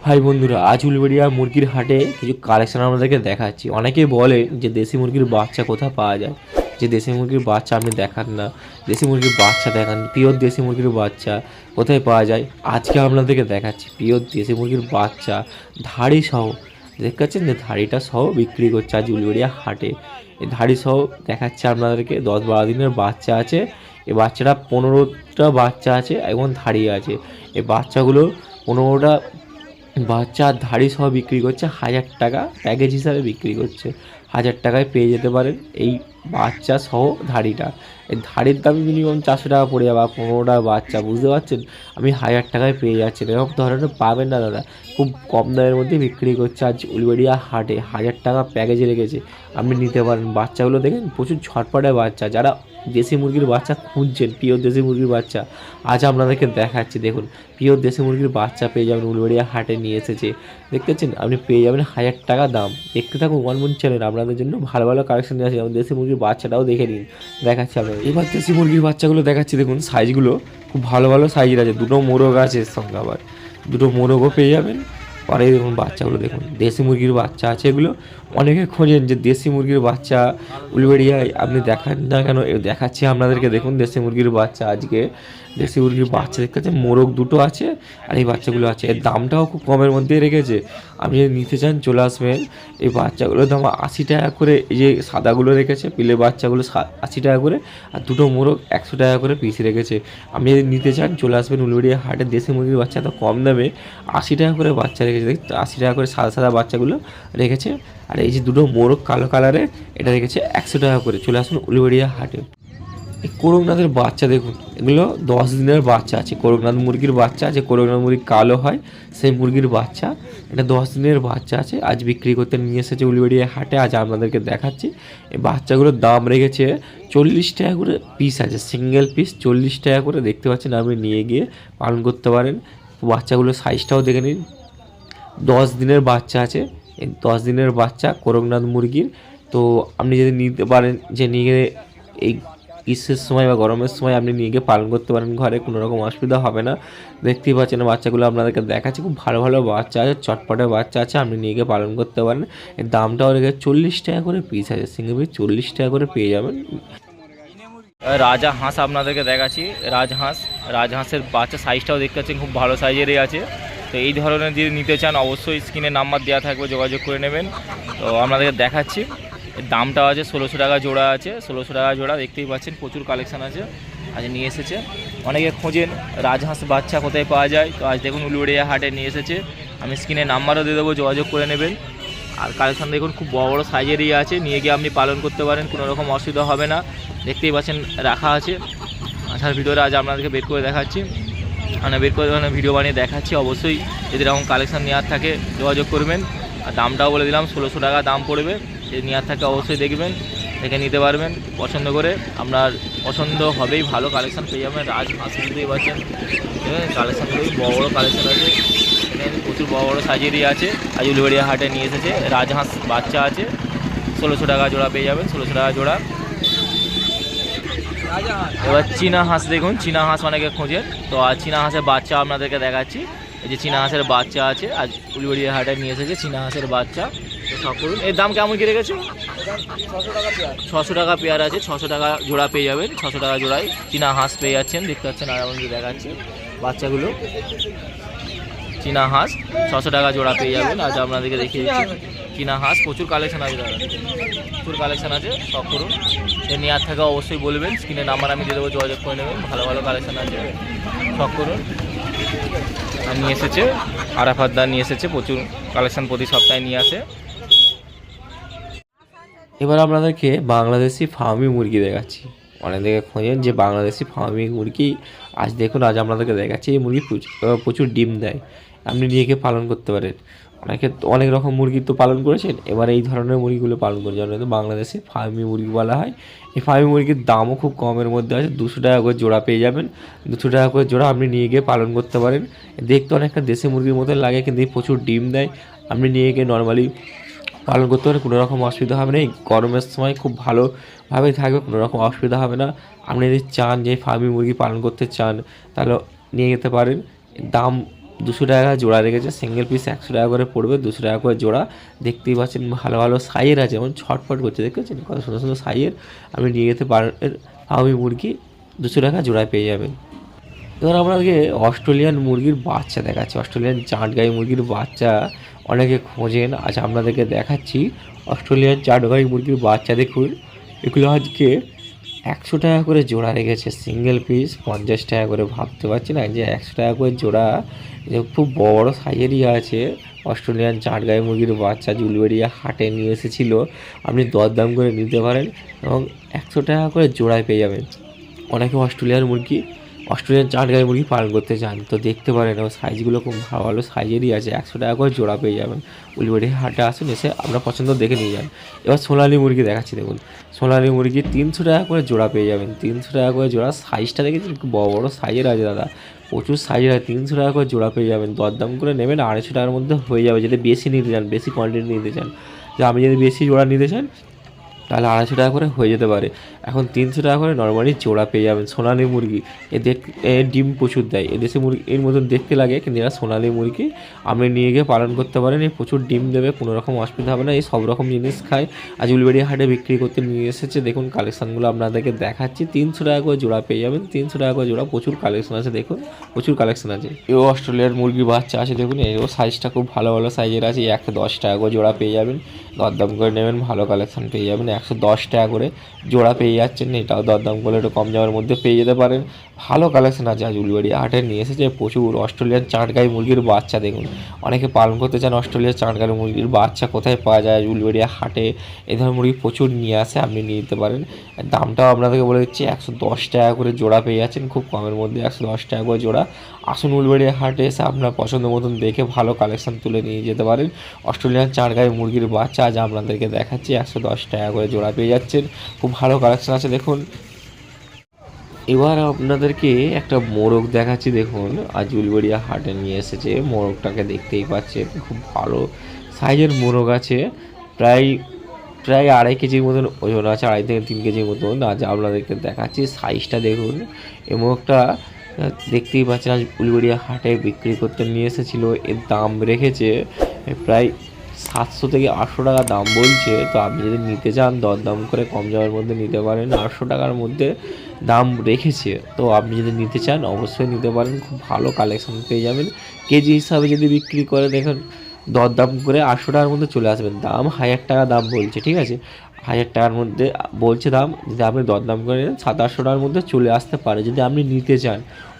High বন্ধুরা, আজ উলবেড়িয়া মুরগির হাটে কিছু কালেকশন আপনাদেরকে দেখাচ্ছি। অনেকে বলে যে দেশি মুরগির বাচ্চা কোথায় পাওয়া যায়, যে দেশি মুরগির বাচ্চা আপনি দেখান না, দেশি মুরগির বাচ্চা দেখান, পিওর দেশি মুরগির বাচ্চা কোথায় পাওয়া যায়। আজকে আপনাদেরকে দেখাচ্ছি পিওর দেশি মুরগির বাচ্চা ধাড়ি সহ। দেখতে পাচ্ছেন যে ধাড়িটা সহ বিক্রি করছে আজ উলবেড়িয়া হাটে। এই ধাড়ি সহ দেখাচ্ছে আপনাদেরকে 10-12 দিনের বাচ্চা আছে। এই বাচ্চাটা 15টা বাচ্চা আছে এবং ধাড়ি আছে। এই বাচ্চাগুলো 15টা বাচ্চা ধাড়ি সহ বিক্রি করছে 1000 টাকা, প্যাকেজ হিসাবে বিক্রি করছে। 1000 টাকায় পেয়ে যেতে পারেন এই বাচ্চা সহ ধাড়িটা। এই ধাড়ির দাম মিনিমাম 400 টাকা পড়ে যাবে। 15টা বাচ্চা, বুঝতে পারছেন, আমি 1000 টাকায় পেয়ে যাচ্ছেন। এরকম ধরনের পাবেন না দাদা, খুব কম দামের মধ্যে বিক্রি করছে আজ উলবেড়িয়া হাটে। 1000 টাকা প্যাকেজে রেখেছে, আপনি নিতে পারেন। বাচ্চাগুলো দেখেন প্রচুর ঝটপটে বাচ্চা। যারা দেশি মুরগির বাচ্চা খুঁজছেন, পিওর দেশি মুরগির বাচ্চা, আজ আপনাদেরকে দেখাচ্ছি। দেখুন, পিওর দেশি মুরগির বাচ্চা পেয়ে যাবেন, উলবেড়িয়া হাটে নিয়ে এসেছে। দেখতে পাচ্ছেন, আপনি পেয়ে যাবেন 1000 টাকা দাম। দেখতে থাকুন ওয়ান চ্যানেল, আপনাদের জন্য ভালো ভালো কালেকশন নিয়ে আসে। যেমন দেশি মুরগির বাচ্চাটাও দেখে নিন, দেখাচ্ছি আপনাদের। এবার দেশি মুরগির বাচ্চাগুলো দেখাচ্ছি। দেখুন সাইজগুলো খুব ভালো ভালো সাইজের আছে। দুটো মোরগ আছে এর সঙ্গে, আবার দুটো মোরগও পেয়ে যাবেন। পরে দেখুন বাচ্চাগুলো দেখুন, দেশি মুরগির বাচ্চা আছে এগুলো। অনেকে খোঁজেন যে দেশি মুরগির বাচ্চা উলবেড়িয়ায় আপনি দেখান না কেন, দেখাচ্ছি আপনাদেরকে। দেখুন দেশি মুরগির বাচ্চা আজকে, দেশি মুরগির বাচ্চা দেখতে পাচ্ছেন, মোরগ দুটো আছে আর এই বাচ্চাগুলো আছে। এর দামটাও খুব কমের মধ্যেই রেখেছে। আপনি যদি নিতে চান চলে আসবেন। এই বাচ্চাগুলোর দাম 80 টাকা করে। এই যে সাদাগুলো রেখেছে পিলে বাচ্চাগুলো 80 টাকা করে, আর দুটো মোরগ 100 টাকা করে পিস রেখেছে। আপনি যদি নিতে চান চলে আসবেন উলবেড়িয়া হাটে। দেশি মুরগির বাচ্চা তো কম দামে 80 টাকা করে বাচ্চা রেখেছে। দেখতে 80 টাকা করে সাদা সাদা বাচ্চাগুলো রেখেছে। আর এই যে দুটো মোরগ কালো কালারে, এটা রেখেছে 100 টাকা করে। চলে আসুন উলবেড়িয়া হাটে। এই করকনাথের বাচ্চা দেখুন, এগুলো 10 দিনের বাচ্চা আছে। করকনাথ মুরগির বাচ্চা আছে, করকনাথ মুরগি কালো হয় সেই মুরগির বাচ্চা। এটা 10 দিনের বাচ্চা আছে, আজ বিক্রি করতে নিয়ে এসেছে উলবেড়িয়া হাটে। আজ আপনাদেরকে দেখাচ্ছি। এই বাচ্চাগুলোর দাম রেখেছে 40 টাকা করে পিস আছে, সিঙ্গেল পিস 40 টাকা করে। দেখতে পাচ্ছেন, আপনি নিয়ে গিয়ে পালন করতে পারেন। বাচ্চাগুলোর সাইজটাও দেখে নিন। 10 দিনের বাচ্চা আছে, এই 10 দিনের বাচ্চা করকনাথ মুরগির। তো আপনি যদি নিতে পারেন, যে নিয়ে গিয়ে এই গ্রীষ্মের সময় বা গরমের সময় আপনি নিয়ে গিয়ে পালন করতে পারেন ঘরে, কোনো রকম অসুবিধা হবে না। দেখতেই পাচ্ছেন বাচ্চাগুলো আপনাদেরকে দেখাচ্ছি। খুব ভালো ভালো বাচ্চা আছে, চটপটে বাচ্চা আছে, আপনি নিয়ে গিয়ে পালন করতে পারেন। এর দামটাও রেখে 40 টাকা করে পিস আছে, সিঙ্গেল পিস 40 টাকা করে পেয়ে যাবেন। রাজা হাঁস আপনাদেরকে দেখাচ্ছি। রাজহাঁসের বাচ্চা সাইজটাও দেখতে পাচ্ছেন, খুব ভালো সাইজেরই আছে। তো এই ধরনের যদি নিতে চান অবশ্যই স্ক্রিনে নাম্বার দেওয়া থাকবে, যোগাযোগ করে নেবেন। তো আপনাদেরকে দেখাচ্ছি। এর দামটাও আছে 1600 টাকা জোড়া আছে, 1600 টাকা জোড়া। দেখতেই পাচ্ছেন প্রচুর কালেকশান আছে, আজ নিয়ে এসেছে। অনেকে খোঁজেন রাজহাঁস বাচ্চা কোথায় পাওয়া যায়, তো আজ দেখুন উলবেড়িয়া হাটে নিয়ে এসেছে। আমি স্ক্রিনে নাম্বারও দিয়ে দেবো, যোগাযোগ করে নেবেন। আর কালেকশান দেখুন খুব বড় বড় সাইজেরই আছে, নিয়ে গিয়ে আপনি পালন করতে পারেন, কোনো রকম অসুবিধা হবে না। দেখতেই পাচ্ছেন রাখা আছে। আসার ভিডিওটা আজ আপনাদেরকে বের করে দেখাচ্ছি, মানে বের করে ভিডিও বানিয়ে দেখাচ্ছি। অবশ্যই যদি এরকম কালেকশান নেওয়ার থাকে যোগাযোগ করবেন। আর দামটাও বলে দিলাম, 1600 টাকা দাম পড়বে। যদি নেওয়ার থাকে অবশ্যই দেখবেন, দেখে নিতে পারবেন পছন্দ করে। আপনার পছন্দ হবেই, ভালো কালেকশান পেয়ে যাবেন। রাজহাঁস বুঝতেই পারছেন, কালেকশানগুলোই বড় বড় কালেকশান আছে, এখানে প্রচুর বড় বড় সাইজেরই আছে। আজ উলবেড়িয়া হাটে নিয়ে এসেছে। রাজহাঁস বাচ্চা আছে, 1600 টাকা জোড়া পেয়ে যাবেন, 1600 টাকা জোড়া। এবার চীনা হাঁস দেখুন, চীনা হাঁস অনেকে খোঁজেন। তো আজ চীনা হাঁসের বাচ্চা আপনাদেরকে দেখাচ্ছি। এই যে চীনা হাঁসের বাচ্চা আছে, আজ উলবেড়িয়া হাটে নিয়ে এসেছে চীনা হাঁসের বাচ্চা। তো সব করুন। এর দাম কেমন কি রেখেছে? 600 টাকা পেয়ার আছে, 600 টাকা জোড়া পেয়ে যাবেন। 600 টাকা জোড়ায় চীনা হাঁস পেয়ে যাচ্ছেন, দেখতে পাচ্ছেন। আর আমাদের দেখাচ্ছি বাচ্চাগুলো, চীনা হাঁস 600 টাকা জোড়া পেয়ে যাবেন। আজ আপনাদেরকে দেখিয়ে দিচ্ছি চীনা হাঁস। প্রচুর কালেকশন আছে দাদা, প্রচুর কালেকশন আছে, সব করুন। এ নেওয়ার থাকে অবশ্যই বলবেন, স্ক্রিনে নাম্বার আমি দিয়ে দেবো, যোগাযোগ করে নেবেন। ভালো ভালো কালেকশন আছে, সব করুন। আর নিয়ে এসেছে আরাফাতদা, নিয়ে এসেছে প্রচুর কালেকশন, প্রতি সপ্তাহে নিয়ে আসে। এবার আপনাদেরকে বাংলাদেশি ফার্মি মুরগি দেখাচ্ছি। অনেকে খোঁজেন যে বাংলাদেশি ফার্মি মুরগি, আজ দেখুন আজ আপনাদেরকে দেখাচ্ছি। এই মুরগি প্রচুর ডিম দেয়, আপনি নিয়ে গিয়ে পালন করতে পারেন। অনেকে অনেক রকম মুরগি তো পালন করেছেন, এবার এই ধরনের মুরগিগুলো পালন করে, যেমন বাংলাদেশি ফার্মি মুরগি বলা হয়। এই ফার্মি মুরগির দামও খুব কমের মধ্যে আছে, 200 টাকা করে জোড়া পেয়ে যাবেন। 200 টাকা করে জোড়া আপনি নিয়ে গিয়ে পালন করতে পারেন। দেখতে অনেকটা দেশি মুরগির মতো লাগে, কিন্তু এই প্রচুর ডিম দেয়। আপনি নিয়ে গিয়ে নর্মালি পালন করতে পারেন, কোনো রকম অসুবিধা হবে না। এই গরমের সময় খুব ভালোভাবেই থাকবে, কোনো রকম অসুবিধা হবে না। আপনি যদি চান যে ফার্মি মুরগি পালন করতে চান, তাহলে নিয়ে যেতে পারেন। দাম 200 টাকা জোড়া রেখেছে, সিঙ্গেল পিস 100 টাকা করে পড়বে, 200 টাকা করে জোড়া। দেখতেই পাচ্ছেন ভালো ভালো সাইজের আছে, যেমন ছটফট করছে, দেখতে পাচ্ছেন কত সুন্দর সুন্দর সাইজের। আপনি নিয়ে যেতে পারেন ফার্মি মুরগি, 200 টাকা জোড়ায় পেয়ে যাবেন। এবার আপনাদেরকে অস্ট্রেলিয়ান মুরগির বাচ্চা দেখাচ্ছি, অস্ট্রেলিয়ান চাটগাই মুরগির বাচ্চা অনেকে খোঁজেন, আজ আপনাদেরকে দেখাচ্ছি অস্ট্রেলিয়ান চাটগাই মুরগির বাচ্চা। দেখুন এগুলো আজকে 100 টাকা করে জোড়া রেখেছে, সিঙ্গেল পিস 50 টাকা করে। ভাবতে পারছি না যে 100 টাকা করে জোড়া, খুব বড় সাইজেরই আছে। অস্ট্রেলিয়ান চাটগাই মুরগির বাচ্চা জুলবেড়িয়া হাটে নিয়ে এসেছিল, আপনি দরদাম করে নিতে পারেন এবং 100 টাকা করে জোড়ায় পেয়ে যাবেন। অনেকে অস্ট্রেলিয়ান চাটগাই মুরগি পালন করতে চান, তো দেখতে পারেন ও সাইজগুলো খুব ভালো ভালো সাইজেরই আছে, 100 টাকা করে জোড়া পেয়ে যাবেন। উলবেড়ি হাটে আসুন, এসে আপনার পছন্দ দেখে নিয়ে যান। এবার সোনালি মুরগি দেখাচ্ছি, দেখুন সোনালি মুরগি 300 টাকা করে জোড়া পেয়ে যাবেন, 300 টাকা করে জোড়া। সাইজটা দেখেছেন খুব বড় বড় সাইজের আছে দাদা, প্রচুর সাইজের আছে, 300 টাকা করে জোড়া পেয়ে যাবেন। দরদাম করে নেবেন, 250 টাকার মধ্যে হয়ে যাবে যদি বেশি নিতে চান, বেশি কোয়ান্টিটি নিতে চান। যে আমি যদি বেশি জোড়া নিতে চান তাহলে 250 টাকা করে হয়ে যেতে পারে। এখন 300 টাকা করে নর্মালি জোড়া পেয়ে যাবেন। সোনালি মুরগি ডিম প্রচুর দেয়, এদেশি মুরগি এর মতন দেখতে লাগে, কিন্তু এরা সোনালি মুরগি আপনি নিয়ে গিয়ে পালন করতে পারেন। এই প্রচুর ডিম দেবে, কোনো রকম অসুবিধা হবে না, এই সব রকম জিনিস খায়। আজ উলবেড়িয়া হাটে বিক্রি করতে নিয়ে এসেছে, দেখুন কালেকশানগুলো আপনাদেরকে দেখাচ্ছি। 300 টাকা করে জোড়া পেয়ে যাবেন, 300 টাকা করে জোড়া। প্রচুর কালেকশন আছে, দেখুন প্রচুর কালেকশন আছে। এও অস্ট্রেলিয়ার মুরগির বাচ্চা আছে, দেখুন এও সাইজটা খুব ভালো ভালো সাইজের আছে, 110 টাকা করে জোড়া পেয়ে যাবেন। দরদাম করে নেবেন, ভালো কালেকশন পেয়ে যাবেন। 110 টাকা করে জোড়া পেয়ে যাচ্ছেন, এটাও দরদাম করলে একটু কম দামের মধ্যে পেয়ে যেতে পারেন। ভালো কালেকশন আছে, আজ উলবেড়িয়া হাটে নিয়ে এসেছে প্রচুর অস্ট্রেলিয়ান চাটগাই মুরগির বাচ্চা। দেখুন অনেকে পালন করতে চান অস্ট্রেলিয়ার চাটগাই মুরগির বাচ্চা, কোথায় পাওয়া যায়? উলবেড়িয়া হাটে এই ধরনের মুরগি প্রচুর নিয়ে আসে, আপনি নিয়ে নিতে পারেন। দামটাও আপনাদেরকে বলে দিচ্ছি, 110 টাকা করে জোড়া পেয়ে যাচ্ছেন, খুব কমের মধ্যে 110 টাকা করে জোড়া। আসুন উলবেড়িয়া হাটে এসে আপনার পছন্দ মতন দেখে ভালো কালেকশন তুলে নিয়ে যেতে পারেন। অস্ট্রেলিয়ান চাটগাই মুরগির বাচ্চা আজ আপনাদেরকে দেখাচ্ছি, 110 টাকা করে জোড়া পেয়ে যাচ্ছেন, খুব ভালো কালেকশন আছে। দেখুন এবার আপনাদেরকে একটা মোরগ দেখাচ্ছি, দেখুন আজ উলবেড়িয়া হাটে নিয়ে এসেছে। মোরগটাকে দেখতেই পাচ্ছেন, খুব ভালো সাইজের মোরগ আছে, প্রায় প্রায় 2.5 কেজির মতন ওজন আছে, 2.5 থেকে 3 কেজির মতন। আজ আপনাদেরকে দেখাচ্ছি, সাইজটা দেখুন। এই মোরগটা দেখতেই পাচ্ছেন আজ উলবেড়িয়া হাটে বিক্রি করতে নিয়ে এসেছিলো। এর দাম রেখেছে প্রায় 700 থেকে 800 টাকা দাম বলছে। তো আপনি যদি নিতে চান দরদাম করে কম দামের মধ্যে নিতে পারেন, 800 টাকার মধ্যে দাম রেখেছে। তো আপনি যদি নিতে চান অবশ্যই নিতে পারেন, খুব ভালো কালেকশন পেয়ে যাবেন। কেজি হিসাবে যদি বিক্রি করে দেখেন দরদাম করে 800 টাকার মধ্যে চলে আসবেন। দাম 1000 টাকা দাম বলছে, ঠিক আছে, 1000 টাকার মধ্যে বলছে দাম। যদি আপনি দরদাম করে নেন 700-800 টাকার মধ্যে চলে আসতে পারে। যদি আপনি নিতে চান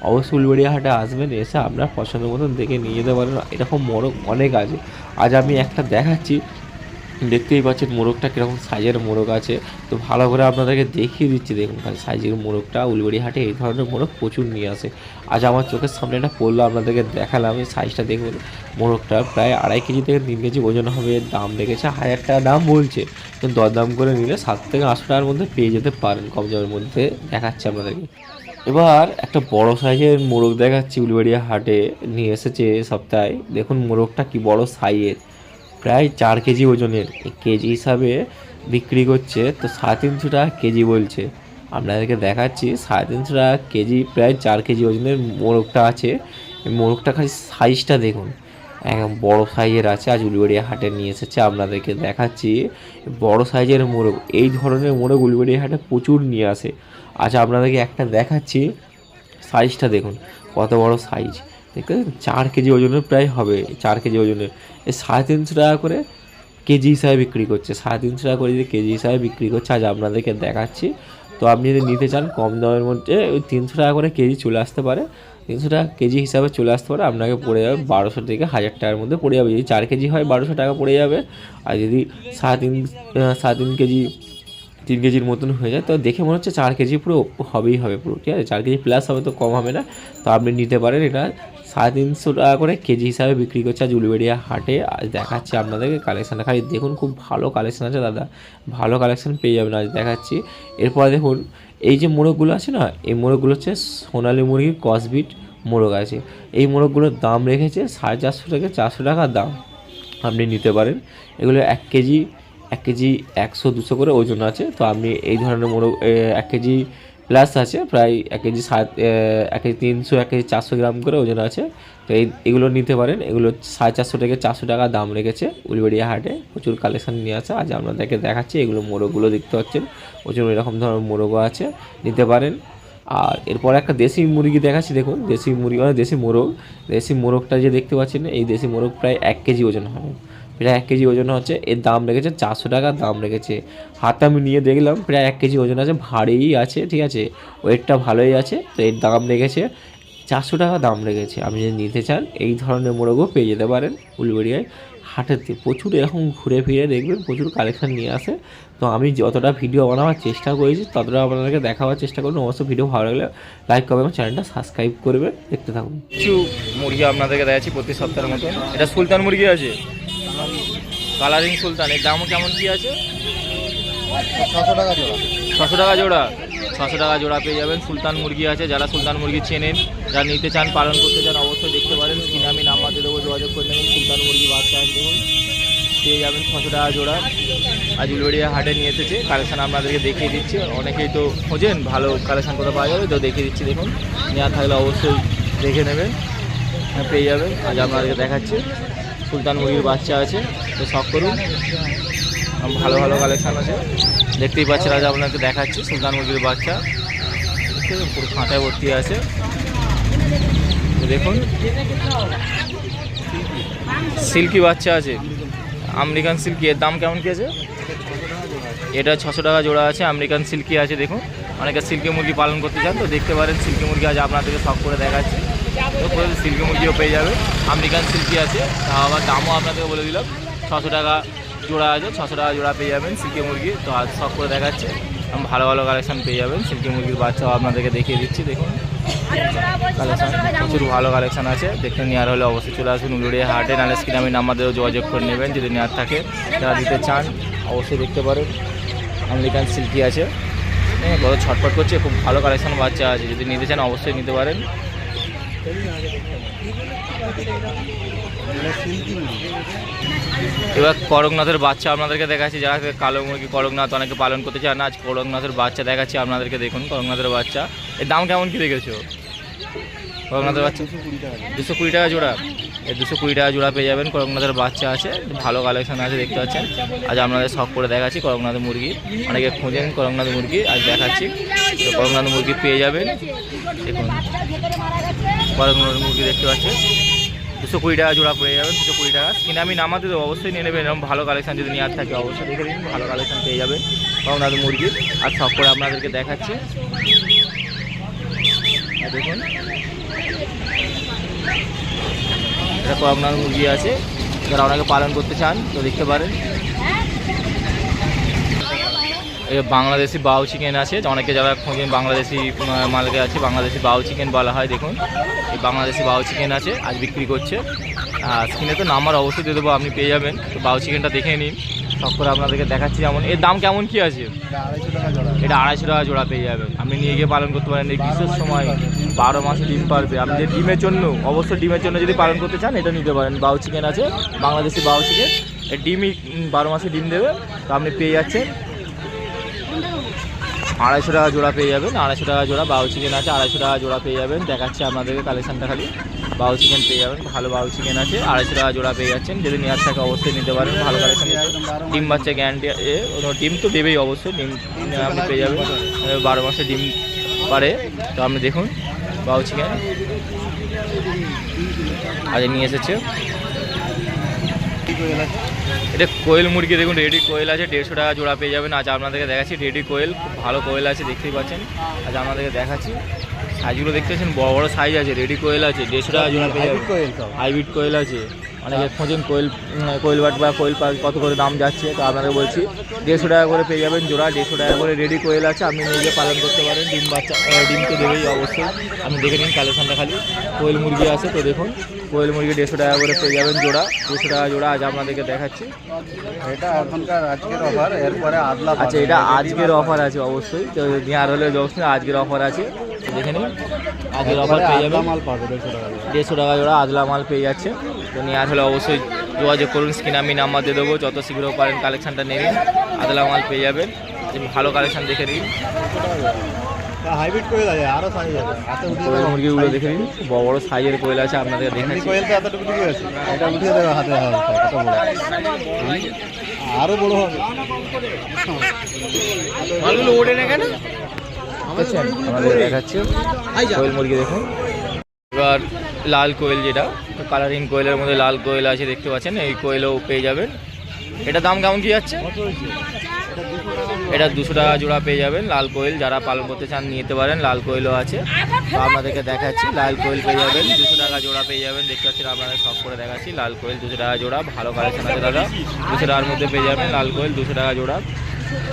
অবশ্যই উলবেড়িয়া হাটে আসবেন, এসে আপনার পছন্দ মতন দেখে নিয়ে যেতে পারেন। এরকম মোরগ অনেক আছে, আজ আমি একটা দেখাচ্ছি। দেখতেই পাচ্ছেন মোরগটা কীরকম সাইজের মোরগ আছে, তো ভালো করে আপনাদেরকে দেখিয়ে দিচ্ছি। দেখুন সাইজের মোরগটা, উলবেড়িয়া হাটে এই ধরনের মোরগ প্রচুর নিয়ে আসে। আজ আমার চোখের সামনে এটা পড়লো, আপনাদেরকে দেখালাম। এই সাইজটা দেখুন, মোরগটা প্রায় 2.5 কেজি থেকে 3 কেজি ওজন হবে। দাম রেখেছে 1000 টাকা দাম বলছে, কিন্তু দরদাম করে নিলে 700 থেকে 800 টাকার মধ্যে পেয়ে যেতে পারেন, কম দামের মধ্যে দেখাচ্ছে আপনাদেরকে। এবার একটা বড় সাইজের মোরগ দেখাচ্ছি, উলবেড়িয়া হাটে নিয়ে এসেছে সপ্তাহে। দেখুন মোরগটা কি বড় সাইজের, প্রায় 4 কেজি ওজনের। কেজি হিসাবে বিক্রি করছে, তো 350 টাকা কেজি বলছে। আপনাদেরকে দেখাচ্ছি 350 টাকা কেজি, প্রায় 4 কেজি ওজনের মোরগটা আছে। এই মোরগটা খালি সাইজটা দেখুন, একদম বড় সাইজের আছে। আজ উলবেড়িয়া হাটে নিয়ে এসেছে, আপনাদেরকে দেখাচ্ছি বড় সাইজের মোরগ। এই ধরনের মোরগ উলবেড়িয়া হাটে প্রচুর নিয়ে আসে। আচ্ছা আপনাদেরকে একটা দেখাচ্ছি, সাইজটা দেখুন কত বড় সাইজ, দেখতে 4 কেজি ওজনের প্রায় হবে, 4 কেজি ওজনের। এই 350 টাকা করে কেজি হিসাবে বিক্রি করছে, 350 টাকা করে যদি কেজি হিসাবে বিক্রি করছে। আজ আপনাদেরকে দেখাচ্ছি, তো আপনি যদি নিতে চান কম দামের মধ্যে ওই 300 টাকা করে কেজি চলে আসতে পারে, 300 টাকা কেজি হিসাবে চলে আসতে পারে। আপনাকে পড়ে যাবে 1200 থেকে 1000 টাকার মধ্যে পড়ে যাবে। যদি 4 কেজি হয় 1200 টাকা পড়ে যাবে, আর যদি 3.5 কেজি 3 কেজির মতন হয়ে যায়, তো দেখে মনে হচ্ছে 4 কেজি পুরো হবেই হবে পুরো, ঠিক আছে, 4 কেজি প্লাস হবে, তো কম হবে না। তো আপনি নিতে পারেন। এটা 350 টাকা করে কেজি হিসাবে বিক্রি করছে আজ উলবেড়িয়া হাটে। আজ দেখাচ্ছি আপনাদেরকে কালেকশানটা, খালি দেখুন খুব ভালো কালেকশান আছে দাদা, ভালো কালেকশান পেয়ে যাবেন। আজ দেখাচ্ছি। এরপরে দেখুন এই যে মোরগগুলো আছে না, এই মোরগগুলো হচ্ছে সোনালি মুরগির ক্রসবিট মোরগ আছে। এই মোরগগুলোর দাম রেখেছে 450 থেকে 400 টাকা দাম, আপনি নিতে পারেন। এগুলো 1 কেজি 100-200 করে ওজন আছে। তো আপনি এই ধরনের মোরগ 1 কেজি প্লাস আছে, প্রায় 1 কেজি 1 কেজি 300 1 কেজি 400 গ্রাম করে ওজন আছে। তো এগুলো নিতে পারেন। এগুলো 450 থেকে 400 টাকা দাম রেখেছে উলবেড়িয়া হাটে। প্রচুর কালেকশন নিয়ে আসা। আজ আপনাদেরকে দেখাচ্ছি। এগুলো মোরগগুলো দেখতে পাচ্ছেন, প্রচুর এরকম ধরনের মোরগও আছে, নিতে পারেন। আর এরপর একটা দেশি মুরগি দেখাচ্ছি, দেখুন দেশি মুরগি মানে দেশি মোরগ। দেশি মোরগটা যে দেখতে পাচ্ছেন, এই দেশি মোরগ প্রায় 1 কেজি ওজন হবে, প্রায় 1 কেজি ওজন হচ্ছে। এর দাম রেখেছে 400 টাকা দাম রেখেছে। হাতে আমি নিয়ে দেখলাম প্রায় 1 কেজি ওজন আছে, ভারীই আছে, ঠিক আছে, ওয়েটটা ভালোই আছে। তো এর দাম রেখেছে 400 টাকা দাম রেখেছে। আপনি যদি নিতে চান এই ধরনের মোরগও পেয়ে যেতে পারেন উলবেড়িয়ায় হাটেতে। প্রচুর এরকম ঘুরে ফিরে দেখবেন, প্রচুর কালেকশন নিয়ে আসে। তো আমি যতটা ভিডিও বানাবার চেষ্টা করেছি ততটা আপনাদেরকে দেখাবার চেষ্টা করুন। অবশ্যই ভিডিও ভালো লাগলে লাইক করবেন এবং চ্যানেলটা সাবস্ক্রাইব করবেন, দেখতে থাকুন। কিছু মুরগি আপনাদেরকে দেখাচ্ছি প্রতি সপ্তাহের মতন। এটা সুলতান মুরগি আছে, কালারিং সুলতান। এর দাম কেমন কি আছে? 600 টাকা জোড়া। 600 টাকা জোড়া। 600 টাকা জোড়া পেয়ে যাবেন। সুলতান মুরগি আছে, যারা সুলতান মুরগি চেনেন, যারা নিতে চান, পালন করতে চান, অবশ্যই দেখতে পারেন। কিনে আমি নাম্বার দিয়ে দেবো, যোগাযোগ করে নেবেন। সুলতান মুরগি বাচ্চা দেখুন পেয়ে যাবেন 600 টাকা জোড়া। আজ উলবেড়িয়া হাটে নিয়ে এসেছে। কালেকশান আপনাদেরকে দেখিয়ে দিচ্ছি। অনেকেই তো খোঁজেন ভালো কালেকশান কোথাও পাওয়া যাবে, তো দেখিয়ে দিচ্ছি। দেখুন নেওয়া থাকলে অবশ্যই দেখে নেবেন, পেয়ে যাবেন। আজ আপনাদেরকে দেখাচ্ছি সুলতান মুরগির বাচ্চা আছে, তো শখ করুন। ভালো ভালো কালেকশান আছে, দেখতেই পাচ্ছেন। আজ আপনাকে দেখাচ্ছি সুলতান মুরগির বাচ্চা, পুরো খাঁচায় ভর্তি আছে। তো দেখুন সিল্কি বাচ্চা আছে, আমেরিকান সিল্কি। এর দাম কেমন কি আছে? এটা 600 টাকা জোড়া আছে। আমেরিকান সিল্কি আছে, দেখুন। অনেকে সিল্কি মুরগি পালন করতে চান, তো দেখতে পারেন সিল্কি মুরগি আজ আপনাদেরকে শখ করে দেখাচ্ছি। তো সিল্কি মুরগিও পেয়ে যাবে। আমেরিকান সিল্কি আছে, আবার দামও আপনাদেরকে বলে দিলাম 600 টাকা জোড়া আছে। 600 টাকা জোড়া পেয়ে যাবেন সিল্কি মুরগি। তো আজ শখ করে দেখাচ্ছে, ভালো ভালো কালেকশান পেয়ে যাবেন। সিল্কি মুরগির বাচ্চাও আপনাদেরকে দেখিয়ে দিচ্ছি। দেখুন কালেকশান, প্রচুর ভালো কালেকশান আছে। দেখতে নেওয়ার হলে অবশ্যই চলে আসুন উলবেড়িয়া হাটে, নাহলে স্ক্রিনে আমি নাম্বারেও যোগাযোগ করে নেবেন যদি নেওয়ার থাকে। যারা দিতে চান অবশ্যই দেখতে পারেন। আমেরিকান সিল্কি আছে, হ্যাঁ, বড় ছটফট করছে, খুব ভালো কালেকশান বাচ্চা আছে। যদি নিতে চান অবশ্যই নিতে পারেন। এবার করকনাথের বাচ্চা আপনাদেরকে দেখাচ্ছি। যারা কালো মুরগি করকনাথ অনেকে পালন করতে চান, আজ করকনাথের বাচ্চা দেখাচ্ছি আপনাদেরকে। দেখুন করকনাথের বাচ্চা, এর দাম কেমন কি রেখেছো? করকনাথের বাচ্চা 220 টাকা জোড়া। এই 220 টাকা জোড়া পেয়ে যাবেন। করকনাথের বাচ্চা আছে, ভালো কালেকশান আছে, দেখতে পাচ্ছেন। আজ আপনাদের শখ করে দেখাচ্ছি করকনাথ মুরগি। অনেকে খুঁজেন করকনাথ মুরগি, আজ দেখাচ্ছি। তো করকনাথ মুরগি পেয়ে যাবেন। দেখুন করকনাথ মুরগি দেখতে পাচ্ছেন, 220 টাকা জোড়া পেয়ে যাবেন। 220 টাকা। কিনে আমি নামাতে দেবো, অবশ্যই নিয়ে নেবেন। এরকম ভালো কালেকশান যদি নেওয়ার থাকে অবশ্যই দেখে নিন, ভালো কালেকশান পেয়ে যাবেন করকনাথ মুরগি। আর শখ করে আপনাদেরকে দেখাচ্ছি। দেখুন এটা করকনাথ মুরগি আছে, যারা অনেকে পালন করতে চান তো দেখতে পারেন। এই বাংলাদেশি বাউ চিকেন আছে, অনেকে যারা খোঁজেন বাংলাদেশি মালকে আছে, বাংলাদেশি বাউ চিকেন বলা হয়। দেখুন এই বাংলাদেশি বাউ চিকেন আছে, আজ বিক্রি করছে। আর স্ক্রিনে তো নাম্বার অবশ্যই দিয়ে দেবো, আপনি পেয়ে যাবেন। তো বাউ চিকেনটা দেখে নিন, সব করে আপনাদেরকে দেখাচ্ছি। যেমন এর দাম কেমন কি আছে? এটা 250 টাকা জোড়া পেয়ে যাবেন। আপনি নিয়ে গিয়ে পালন করতে পারেন। এই বিশেষ সময় 12 মাসে ডিম পারবে। আপনি যে ডিমের জন্য, অবশ্যই ডিমের জন্য যদি পালন করতে চান এটা নিতে পারেন। বাউ চিকেন আছে, বাংলাদেশি বাউ চিকেন। এই ডিমই 12 মাসে ডিম দেবে, তো আপনি পেয়ে যাচ্ছেন 250 টাকা জোড়া পেয়ে যাবেন। 250 টাকা জোড়া বাউ চিকেন আছে, 250 টাকা জোড়া পেয়ে যাবেন। দেখাচ্ছি আপনাদেরকে কালেকশানটা খালি। বাউ চিকেন পেয়ে যাবেন, ভালো বাউ চিকেন আছে, 250 টাকা জোড়া পেয়ে যাচ্ছেন। যদি নেওয়ার থাকে অবশ্যই নিতে পারেন, ভালো কালেকশান। ডিম বাচ্চা গ্যারান্টি, ডিম তো দেবেই অবশ্যই। ডিম আপনি পেয়ে যাবেন, 12 মাসে ডিম পারে। তো আপনি দেখুন বাউ চিকেন আজ নিয়ে এসেছে। এটা কোয়েল মুরগি, দেখুন রেডি কোয়েল আছে, 150 টাকা জোড়া পেয়ে যাবেন। আজ আপনাদেরকে দেখাচ্ছি রেডি কোয়েল, খুব ভালো কোয়েল আছে, দেখতেই পাচ্ছেন। আজ আপনাদেরকে দেখাচ্ছি সাইজগুলো দেখতে পাচ্ছেন, বড় বড় সাইজ আছে। রেডি কোয়েল আছে, 150 টাকা জোড়া পেয়ে যাবেন। হাইব্রিড কোয়েল আছে, অনেকে খোঁজেন কোয়েল বাট বা কোয়েল পাখি কত করে দাম যাচ্ছে, তো আপনাদের বলছি 150 টাকা করে পেয়ে যাবেন জোড়া। 150 টাকা করে রেডি কোয়েল আছে, আপনি নিজে পালন করতে পারেন। ডিম বাচ্চা, ডিম তো দেবেই অবশ্যই। আপনি দেখে নিন কালেকশানটা খালি। কোয়েল মুরগি আছে, তো দেখুন কোয়েল মুরগি 150 টাকা করে পেয়ে যাবেন জোড়া। 150 টাকা জোড়া আজ আপনাদেরকে দেখাচ্ছি। এটা এখনকার আজকের অফার, এরপরে আদলা। আচ্ছা এটা আজকের অফার আছে অবশ্যই, তো নেওয়ার হলে অবশ্যই আজকের অফার আছে, দেখে নিন। আজকের অফার পেয়ে যাবেন, মাল পাবে 150 টাকা। 150 টাকা জোড়া আদলা মাল পেয়ে যাচ্ছে। তো নেওয়ার হলে অবশ্যই যোগাযোগ করুন, স্ক্রিনে আমি নাম্বার দিয়ে দেবো। যত শীঘ্র পারেন কালেকশানটা নিয়ে নিন, আদলা মাল পেয়ে যাবেন। ভালো কালেকশান দেখে নিন। হাইব্রিড কোয়েল আছে, আরো সাইজ আছে, হাতে উঠিয়ে কোয়েল দেবো। মুরগিগুলো দেখে নিন, বড় বড় সাইজের কোয়েল আছে, আপনাদের এমনি দেখাচ্ছি। কোয়েল তো এতটুকু আছে, এটা উঠিয়ে দেবে হাতে, কত বড়, আরো বড় হবে। মালগুলো ওড়ে না কেন? আমাদের দেখাচ্ছি কোয়েল মুরগি দেখুন। এবার লাল কোয়েল, যেটা কালারিং কোয়েলের মধ্যে লাল কোয়েল আছে দেখতে পাচ্ছেন, এই কোয়েলও পেয়ে যাবেন। এটা দাম কেমন কি যাচ্ছে? এটা 200 টাকা জোড়া পেয়ে যাবেন। লাল কোয়েল যারা পালন করতে চান নিতে পারেন, লাল কোয়েলও আছে। তো আপনাদেরকে দেখাচ্ছি, লাল কোয়েল পেয়ে যাবেন 200 টাকা জোড়া পেয়ে যাবেন। দেখতে পাচ্ছেন আপনাদের সব করে দেখাচ্ছি, লাল কোয়েল 200 টাকা জোড়া, ভালো কালেকশন আছে দাদা। 200 টাকার মধ্যে পেয়ে যাবেন লাল কোয়েল 200 টাকা জোড়া।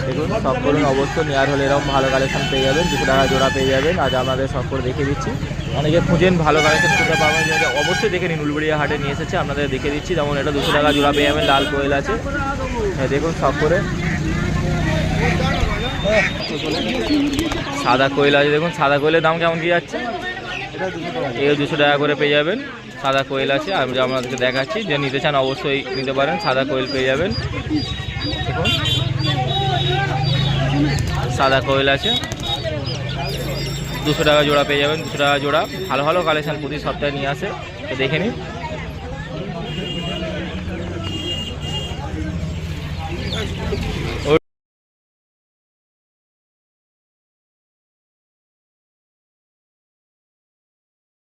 দেখুন সব করুন, অবশ্যই নেওয়ার হলে এরকম ভালো কালেকশন পেয়ে যাবেন, 200 টাকা জোড়া পেয়ে যাবেন। আজ আপনাদের সব করে দেখিয়ে দিচ্ছি। অনেকে খুঁজেন ভালো কালেকশন করতে পারবেন, যেটা অবশ্যই দেখে নিন, উলুবেড়িয়া হাটে নিয়ে এসেছে, আপনাদের দেখিয়ে দিচ্ছি। যেমন এটা 200 টাকা জোড়া পেয়ে যাবেন, লাল কোয়েল আছে। দেখুন সব করে সাদা কোয়েল আছে, দেখুন সাদা কোয়েলের দাম কেমন কি যাচ্ছে? এই 200 টাকা করে পেয়ে যাবেন। সাদা কোয়েল আছে, আমি আপনাদেরকে দেখাচ্ছি, যে নিতে চান অবশ্যই নিতে পারেন, সাদা কোয়েল পেয়ে যাবেন। দেখুন সাদা কোয়েল আছে, 200 টাকা জোড়া পেয়ে যাবেন, 200 টাকা জোড়া। ভালো ভালো কালেকশন প্রতি সপ্তাহে নিয়ে আসে, তো দেখে নিন।